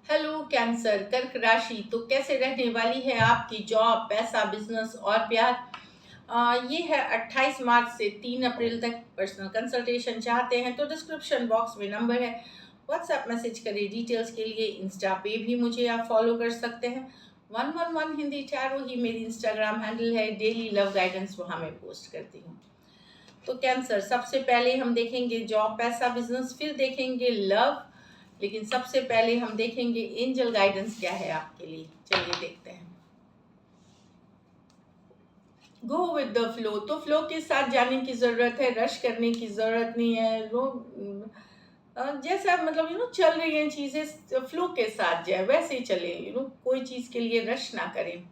Hello cancer कर्क राशि। तो कैसे रहने वाली है आपकी जॉब, पैसा, बिजनेस और प्यार। ये है 28 मार्च से 3 अप्रैल तक। पर्सनल कंसल्टेशन चाहते हैं तो डिस्क्रिप्शन बॉक्स में नंबर है, व्हाट्सएप मैसेज करें डिटेल्स के लिए। इंस्टा पे भी मुझे आप फॉलो कर सकते हैं। 111 हिंदी टैरो ही मेरी इंस्टाग्राम हैंडल है। डेली लव गाइडेंस वहाँ मैं पोस्ट करती हूँ। तो कैंसर, सबसे पहले हम देखेंगे जॉब, पैसा, बिजनेस, फिर देखेंगे लव। लेकिन सबसे पहले हम देखेंगे एंजल गाइडेंस क्या है आपके लिए। चलिए देखते हैं। Go with the flow. तो फ्लो के साथ जाने की ज़रूरत है, रश करने की ज़रूरत नहीं है। जैसा मतलब चल रही हैं चीज़ें, फ्लो के साथ जाए वैसे ही चले। कोई चीज़ के लिए रश ना करें।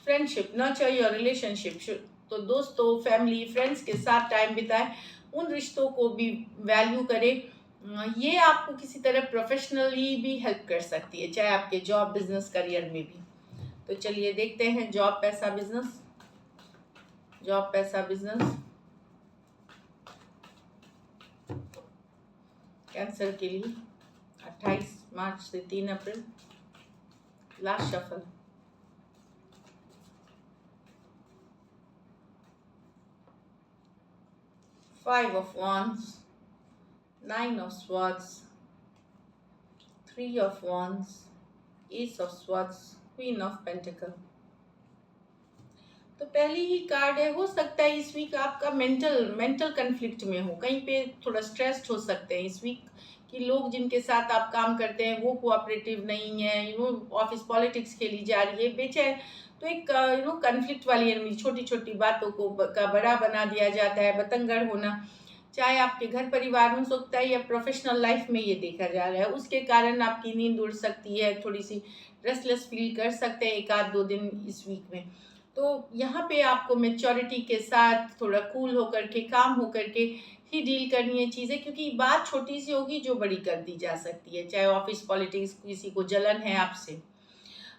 Friendship, nurture your relationship. तो दोस्तों, फैमिली, फ्रेंड्स के साथ टाइम बिताएं। उन रिश्तों को भी वैल्यू करें। ये आपको किसी तरह प्रोफेशनली भी हेल्प कर सकती है, चाहे आपके जॉब, बिजनेस, करियर में भी। तो चलिए देखते हैं जॉब, पैसा, बिजनेस। जॉब, पैसा, बिजनेस कैंसर के लिए 28 मार्च से 3 अप्रैल। Last shuffle. Five of wands, nine of swords, three of wands, ace of swords, queen of pentacle. तो पहली ही कार्ड है, हो सकता है इस वीक आपका मेंटल कन्फ्लिक्ट में हो, कहीं पे थोड़ा स्ट्रेस्ड हो सकते हैं इस वीक। कि लोग जिनके साथ आप काम करते हैं वो कोऑपरेटिव नहीं है। ऑफिस पॉलिटिक्स खेली जा रही है, बेचैन। तो एक कन्फ्लिक्ट वाली एनर्जी, छोटी छोटी बातों को का बड़ा बना दिया जाता है, बतंगड़ होना। चाहे आपके घर परिवार में हो सकता है या प्रोफेशनल लाइफ में ये देखा जा रहा है। उसके कारण आपकी नींद उड़ सकती है, थोड़ी सी रेस्टलेस फील कर सकते हैं एक आध दो दिन इस वीक में। तो यहाँ पे आपको मेच्योरिटी के साथ थोड़ा कूल होकर के, काम होकर के ही डील करनी है चीज़ें, क्योंकि बात छोटी सी होगी जो बड़ी कर दी जा सकती है। चाहे ऑफिस पॉलिटिक्स, किसी को जलन है आपसे।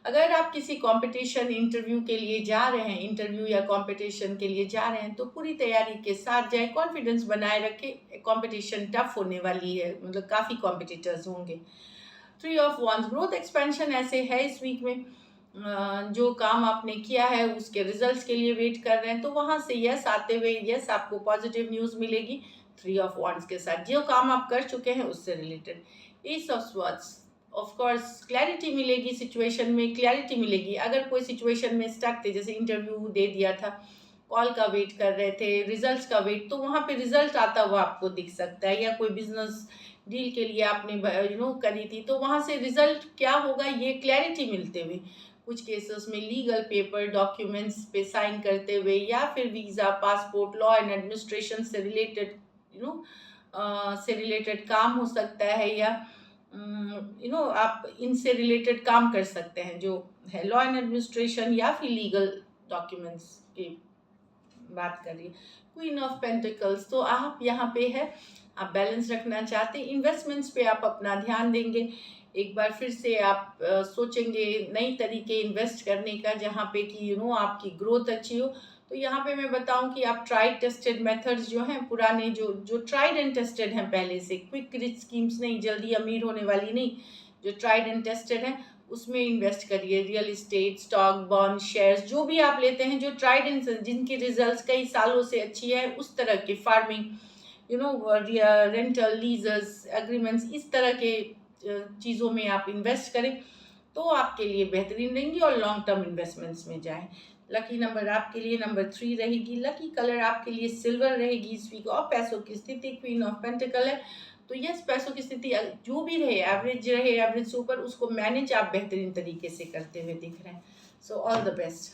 अगर आप किसी कंपटीशन, इंटरव्यू के लिए जा रहे हैं, इंटरव्यू या कंपटीशन के लिए जा रहे हैं, तो पूरी तैयारी के साथ जाए, कॉन्फिडेंस बनाए रखें। कंपटीशन टफ होने वाली है, मतलब काफ़ी कॉम्पिटिटर्स होंगे। Three of wands, growth expansion ऐसे है इस वीक में। जो काम आपने किया है उसके रिजल्ट्स के लिए वेट कर रहे हैं, तो वहाँ से यस आते हुए, यस आपको पॉजिटिव न्यूज़ मिलेगी। थ्री ऑफ wands के साथ जो काम आप कर चुके हैं उससे related. S of swords, of course clarity मिलेगी, सिचुएशन में क्लैरिटी मिलेगी। अगर कोई सिचुएशन में स्टक थे, जैसे इंटरव्यू दे दिया था, कॉल का वेट कर रहे थे, रिजल्ट्स का वेट, तो वहाँ पे रिजल्ट आता हुआ आपको दिख सकता है। या कोई बिजनेस डील के लिए आपने करी थी, तो वहाँ से रिजल्ट क्या होगा ये क्लैरिटी मिलते हुए। कुछ केसेस में लीगल पेपर, डॉक्यूमेंट्स पे साइन करते हुए, या फिर visa, passport, law and administration से रिलेटेड काम हो सकता है। या आप इनसे रिलेटेड काम कर सकते हैं, जो है लॉ एंड एडमिनिस्ट्रेशन या फिर लीगल डॉक्यूमेंट्स की बात कर रही है। क्वीन ऑफ पेंटिकल्स, तो आप यहाँ पे है, आप बैलेंस रखना चाहते हैं। इन्वेस्टमेंट्स पे आप अपना ध्यान देंगे। एक बार फिर से आप सोचेंगे नई तरीके इन्वेस्ट करने का, जहाँ पे कि आपकी ग्रोथ अच्छी हो। तो यहाँ पे मैं बताऊं कि आप ट्राइड टेस्टेड मेथड्स जो हैं, पुराने जो जो ट्राइड एंड टेस्टेड हैं पहले से, क्विक रिच स्कीम्स नहीं, जल्दी अमीर होने वाली नहीं, जो ट्राइड एंड टेस्टेड हैं उसमें इन्वेस्ट करिए। Real estate, stock, bond, shares, जो भी आप लेते हैं जो ट्राइड एंड जिनकी रिजल्ट्स कई सालों से अच्छी है, उस तरह के फार्मिंग, रेंटल, लीजर्स, एग्रीमेंट्स, इस तरह के चीज़ों में आप इन्वेस्ट करें तो आपके लिए बेहतरीन रहेंगी। और लॉन्ग टर्म इन्वेस्टमेंट्स में जाएं। लकी नंबर आपके लिए नंबर 3 रहेगी। लकी कलर आपके लिए सिल्वर रहेगी इस वीक। और पैसों की स्थिति क्वीन ऑफ पेंटिकल है, तो यस, पैसों की स्थिति जो भी रहे, एवरेज से ऊपर, उसको मैनेज आप बेहतरीन तरीके से करते हुए दिख रहे हैं। So all the best.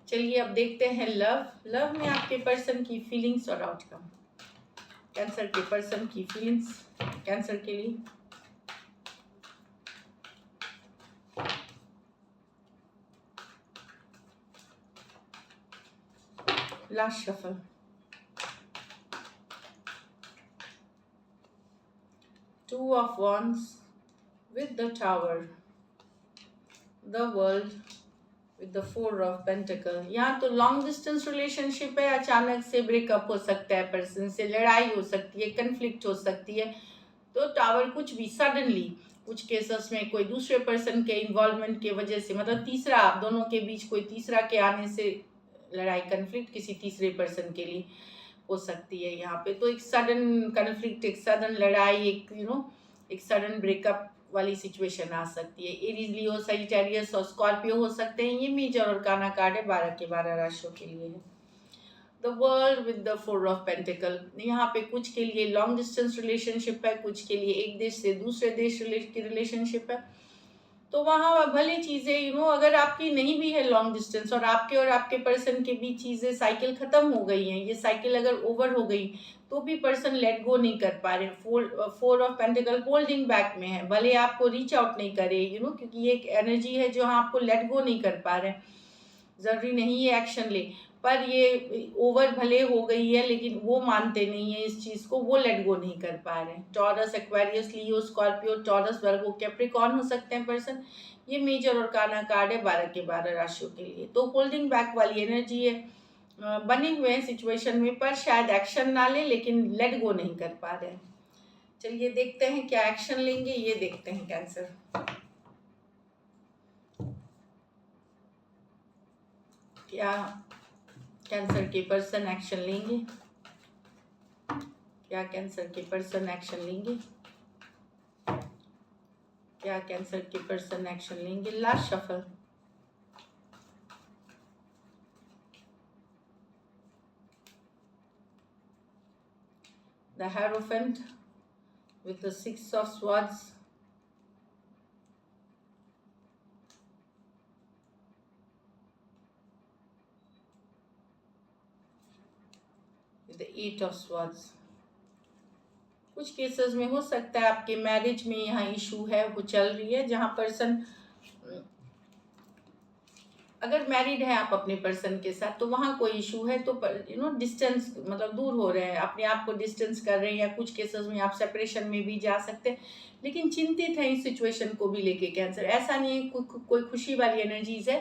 चलिए अब देखते हैं लव में आपके पर्सन की फीलिंग्स और आउटकम। कैंसर के पर्सन की फीलिंग्स कैंसर के लिए। Last shuffle. Two of wands with the tower, the world with the four of pentacle। यहाँ तो लॉन्ग डिस्टेंस रिलेशनशिप है, अचानक से ब्रेकअप हो सकता है, पर्सन से लड़ाई हो सकती है, कन्फ्लिक्ट हो सकती है। तो टावर कुछ भी सडनली, कुछ केसेस में कोई दूसरे पर्सन के इन्वॉल्वमेंट की वजह से, मतलब तीसरा, आप दोनों के बीच कोई तीसरा के आने से लड़ाई, कन्फ्लिक्ट किसी तीसरे पर्सन के लिए हो सकती है यहाँ पे। तो एक सडन कन्फ्लिक्ट, एक सडन लड़ाई, एक एक सडन ब्रेकअप वाली सिचुएशन आ सकती है। एरीज, लियो, सजिटेरियस और स्कॉर्पियो हो सकते हैं। ये मेजर और काना कार्ड है 12 के 12 राशियों के लिए है। The world with the 4 of pentacle, यहाँ पे कुछ के लिए लॉन्ग डिस्टेंस रिलेशनशिप है, कुछ के लिए एक देश से दूसरे देश की रिलेशनशिप है। तो वहाँ भले चीज़ें अगर आपकी नहीं भी है लॉन्ग डिस्टेंस और आपके पर्सन के बीच चीज़ें, साइकिल ख़त्म हो गई हैं, ये साइकिल अगर ओवर हो गई तो भी पर्सन लेट गो नहीं कर पा रहे। 4 ऑफ पेंटिकल होल्डिंग बैक में है, भले आपको रीच आउट नहीं करे क्योंकि ये एक एनर्जी है जो आपको लेट गो नहीं कर पा रहे। ज़रूरी नहीं ये एक्शन ले, पर ये ओवर भले हो गई है लेकिन वो मानते नहीं है इस चीज़ को, वो लेट गो नहीं कर पा रहे हैं। टॉरस, एक्वेरियस, लियो, स्कॉर्पियो, टॉरस, वर्गो, कैप्रिकॉर्न हो सकते हैं पर्सन। ये मेजर और काना कार्ड है 12 के 12 राशियों के लिए। तो होल्डिंग बैक वाली एनर्जी है, बने हुए हैं सिचुएशन में, पर शायद एक्शन ना ले, लेकिन लेट गो नहीं कर पा रहे हैं। चलिए देखते हैं क्या एक्शन लेंगे, ये देखते हैं कैंसर। क्या कैंसर के पर्सन एक्शन लेंगे? क्या कैंसर के पर्सन एक्शन लेंगे? क्या कैंसर के पर्सन एक्शन लेंगे? Last shuffle. The hierophant with the 6 of swords, with the 8 of swords। कुछ केसेस में हो सकता है आपके मैरिज में यहाँ इशू है, वो चल रही है, जहाँ पर्सन अगर मैरिड है आप अपने पर्सन के साथ तो वहाँ कोई इशू है, तो डिस्टेंस, मतलब दूर हो रहे हैं, अपने आप को डिस्टेंस कर रहे हैं, या कुछ केसेस में आप सेपरेशन में भी जा सकते हैं, लेकिन चिंतित है इस सिचुएशन को भी लेके कैंसर। ऐसा नहीं है कोई खुशी वाली एनर्जीज है।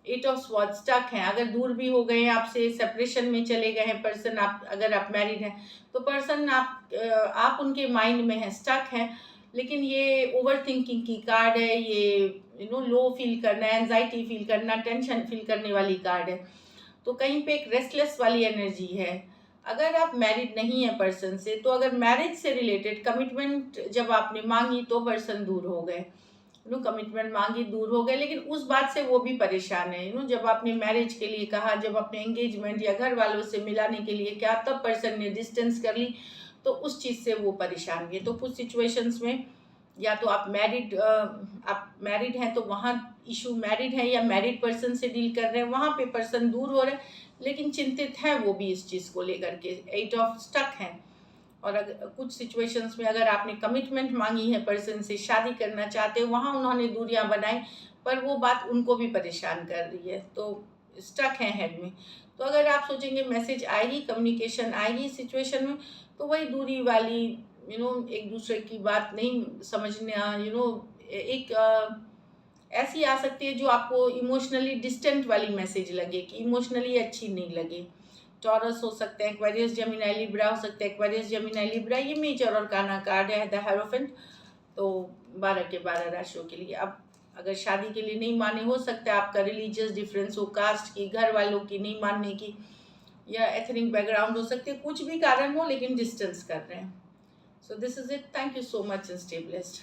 8 ऑफ स्वॉर्ड्स, स्टक हैं, अगर दूर भी हो गए हैं आपसे, सेपरेशन में चले गए हैं पर्सन, आप अगर आप मैरिड हैं तो पर्सन आप उनके माइंड में है, स्टक हैं। लेकिन ये ओवर थिंकिंग की कार्ड है, ये लो फील करना, एंजाइटी फील करना, टेंशन फील करने वाली कार्ड है। तो कहीं पे एक रेस्टलेस वाली एनर्जी है। अगर आप मैरिड नहीं है पर्सन से, तो अगर मैरिज से रिलेटेड कमिटमेंट जब आपने मांगी तो पर्सन दूर हो गए, कमिटमेंट मांगी, दूर हो गए, लेकिन उस बात से वो भी परेशान है। जब आपने मैरिज के लिए कहा, जब आपने एंगेजमेंट या घर वालों से मिलाने के लिए कहा, तब पर्सन ने डिस्टेंस कर ली, तो उस चीज़ से वो परेशान है। तो कुछ सिचुएशंस में या तो आप मैरिड हैं तो वहाँ इशू मैरिड है, या मैरिड पर्सन से डील कर रहे हैं, वहाँ पे पर्सन दूर हो रहे हैं, लेकिन चिंतित है वो भी इस चीज़ को लेकर के। 8 ऑफ स्टक है। और अगर कुछ सिचुएशंस में अगर आपने कमिटमेंट मांगी है पर्सन से, शादी करना चाहते हो, वहाँ उन्होंने दूरियां बनाई, पर वो बात उनको भी परेशान कर रही है, तो स्टक है हेड में। तो अगर आप सोचेंगे मैसेज आएगी, कम्युनिकेशन आएगी इस सिचुएशन में, तो वही दूरी वाली एक दूसरे की बात नहीं समझना, एक ऐसी आ सकती है जो आपको इमोशनली डिस्टेंट वाली मैसेज लगे, कि इमोशनली अच्छी नहीं लगे। टॉरस हो सकते हैं, एक्वेरियस, जेमिनी, लिब्रा हो सकते हैं। एक्वेरियस, जेमिनी, लिब्रा ये मेजर और काना कार्ड है, द हेरोफेंट। तो 12 के 12 राशियों के लिए। अब अगर शादी के लिए नहीं माने, हो सकता है आपका रिलीजियस डिफरेंस हो, कास्ट की, घर वालों की नहीं मानने की, या एथनिक बैकग्राउंड हो सकते हैं, कुछ भी कारण हो, लेकिन डिस्टेंस कर रहे हैं। So this is it. Thank you so much and stay blessed.